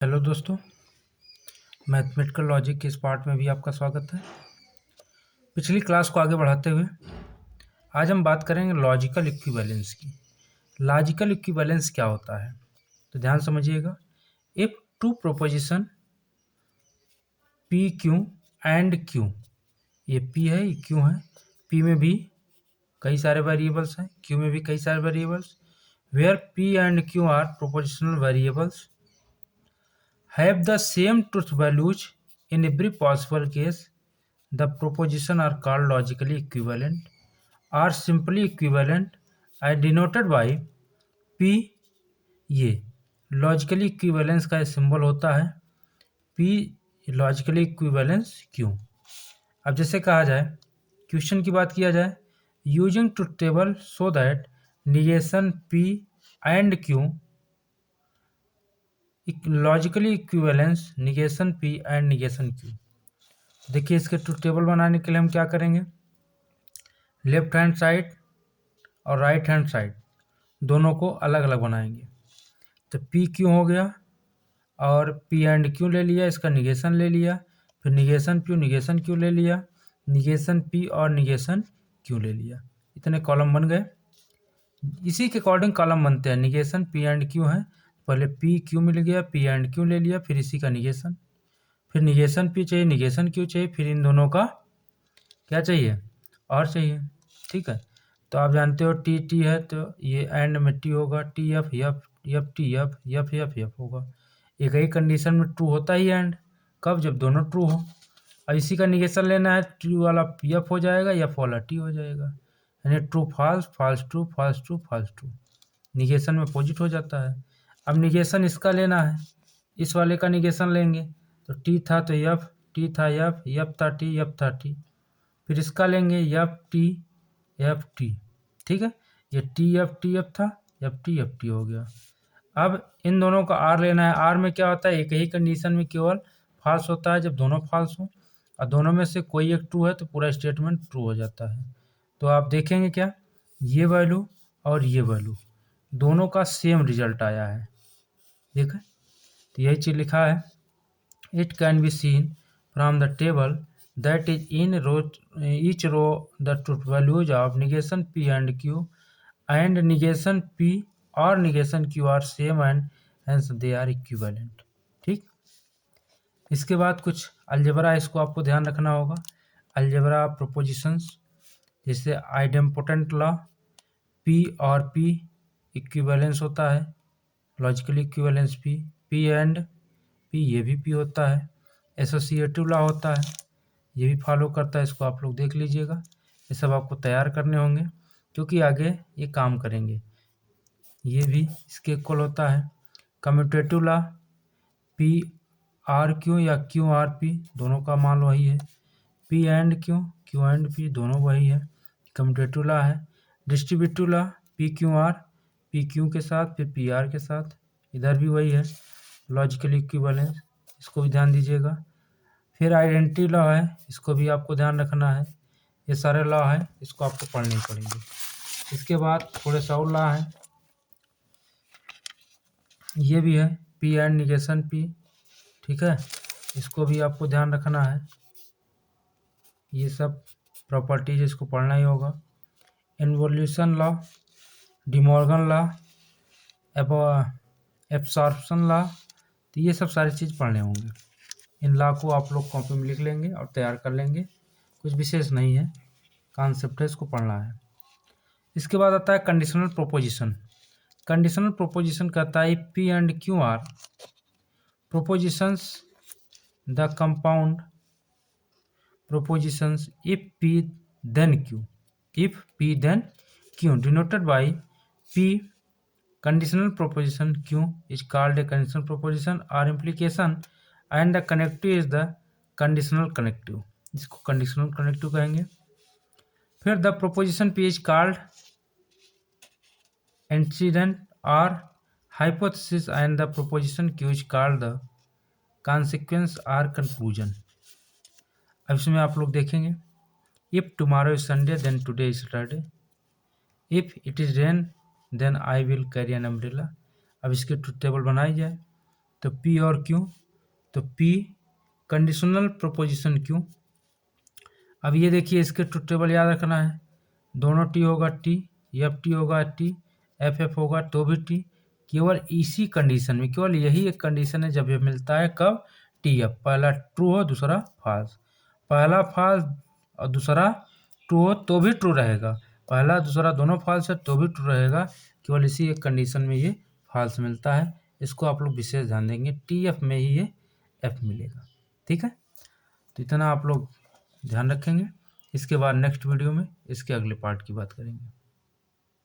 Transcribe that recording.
Hello दोस्तों, mathematical logic के इस पार्ट में भी आपका स्वागत है। पिछली क्लास को आगे बढ़ाते हुए आज हम बात करेंगे लॉजिकल इक्विवेलेंस की। लॉजिकल इक्विवेलेंस क्या होता है, तो ध्यान समझिएगा। If two proposition P Q and Q, ये पी है, ये क्यू है, पी में भी कई सारे वेरिएबल्स हैं, क्यू में भी कई सारे variables, where P and Q are propositional variables have the same truth values in every possible case, the proposition are called logically equivalent, are simply equivalent, are denoted by P। ये logically equivalence का symbol होता है P, logically equivalence Q। अब जैसे कहा जाए, question की बात किया जाए, using truth table so that negation P and Q logically equivalence negation P and negation Q। देखिए, इसके ट्रुथ टेबल बनाने के लिए हम क्या करेंगे, लेफ्ट हैंड साइड और राइट हैंड साइड दोनों को अलग अलग बनाएंगे। तो पी क्यू हो गया और पी एंड क्यू ले लिया, इसका निगेशन ले लिया, फिर निगेशन क्यू ले लिया, निगेशन पी और निगेशन क्यू ले लिया। इतने कॉलम बन गए। इसी के अकॉर्डिंग कॉलम बनते हैं। निगेशन पी एंड क्यू है, पहले पी क्यू मिल गया, पी एंड क्यू ले लिया, फिर इसी का निगेशन, फिर निगेशन पी चाहिए, निगेशन क्यू चाहिए, फिर इन दोनों का क्या चाहिए, और चाहिए। ठीक है, तो आप जानते हो टी टी है तो ये एंड में टी होगा, T F F F T F F F F होगा। एक ही कंडीशन में ट्रू होता ही एंड, कब, जब दोनों ट्रू हो। अब इसी का निगेशन लेना है, ट्रू वाला एफ हो जाएगा, एफ वाला टी हो जाएगा, यानी true false, false true, false true, false true, negation में अपोजिट हो जाता है। अब निगेशन इसका लेना है, इस वाले का निगेशन लेंगे, तो टी था तो एफ, टी था एफ था टी, एफ था टी, फिर इसका लेंगे एफ टी। ठीक है, ये टी एफ था, एफ टी हो गया। अब इन दोनों का आर लेना है। आर में क्या होता है, एक ही कंडीशन में केवल फॉल्स होता है, जब दोनों फॉल्स हो, और दोनों में से कोई एक ट्रू है तो पूरा स्टेटमेंट ट्रू हो जाता है। तो आप देखेंगे क्या, ये वैल्यू और ये वैल्यू दोनों का सेम रिजल्ट आया है। ठीक है, तो यही चीज़ लिखा है, it can be seen from the table that is in each row the truth values of negation P and Q and negation P or negation Q are same and hence they are equivalent। ठीक, इसके बाद कुछ algebra, इसको आपको ध्यान रखना होगा। Algebra propositions, जैसे आइडेम्पोटेंट लॉ, P और P इक्विवेलेंस होता है, logically equivalence P and P, ये भी P होता है। एसोसिएटिव लॉ होता है, ये भी फॉलो करता है, इसको आप लोग देख लीजिएगा। ये सब आपको तैयार करने होंगे क्योंकि आगे ये काम करेंगे। ये भी इसके इक्वल होता है। Commutative law, P R Q या क्यू आर पी, दोनों का मान वही है। P and Q, Q and P, दोनों वही है, कम्यूटेटिव लॉ है। डिस्ट्रीब्यूटिव लॉ, पी क्यू के साथ, फिर पी आर के साथ, इधर भी वही है, लॉजिकल इक्विवेलेंस, इसको भी ध्यान दीजिएगा। फिर आइडेंटिटी लॉ है, इसको भी आपको ध्यान रखना है। ये सारे लॉ है, इसको आपको पढ़ने पड़ेंगे। इसके बाद थोड़े से और लॉ है, ये भी है, पी एंड निगेशन पी। ठीक है, इसको भी आपको ध्यान रखना है। ये सब प्रॉपर्टीज इसको पढ़ना ही होगा। Involution law, De Morgan law, absorption law, तो ये सब सारी चीज़ पढ़ने होंगे। इन लॉ को आप लोग कॉपी में लिख लेंगे और तैयार कर लेंगे, कुछ विशेष नहीं है, कॉन्सेप्ट है, इसको पढ़ना है। इसके बाद आता है कंडीशनल प्रोपोजिशन। कंडीशनल प्रोपोजिशन कहता है P and Q are propositions the compound propositions if P then Q, if P then Q, denoted by P. Conditional proposition Q is called a conditional proposition और implication and the connective is the conditional connective, इसको conditional connective कहेंगे। फिर the proposition P is called antecedent और hypothesis and the proposition Q is called the consequence और conclusion. अब इसमें आप लोग देखेंगे, if tomorrow is Sunday then today is Saturday, if it is rain then I will carry an umbrella. अब इसकी truth table बनाई जाए, तो पी और क्यू, तो पी कंडीशनल प्रोपोजिशन क्यू। अब ये देखिए इसके ट्रुथ टेबल याद रखना है, दोनों टी होगा टी, एफ टी होगा टी, एफ एफ होगा तो भी टी। केवल इसी कंडीशन में, केवल यही एक कंडीशन है जब ये मिलता है, कब, टी एफ, पहला ट्रू हो दूसरा फॉल्स, पहला फॉल्स और दूसरा ट्रू हो तो भी ट्रू रहेगा, पहला दूसरा दोनों फॉल्स है तो भी ट्रू रहेगा, केवल इसी एक कंडीशन में ये फॉल्स मिलता है। इसको आप लोग विशेष ध्यान देंगे, टी एफ में ही ये एफ मिलेगा। ठीक है, तो इतना आप लोग ध्यान रखेंगे। इसके बाद नेक्स्ट वीडियो में इसके अगले पार्ट की बात करेंगे।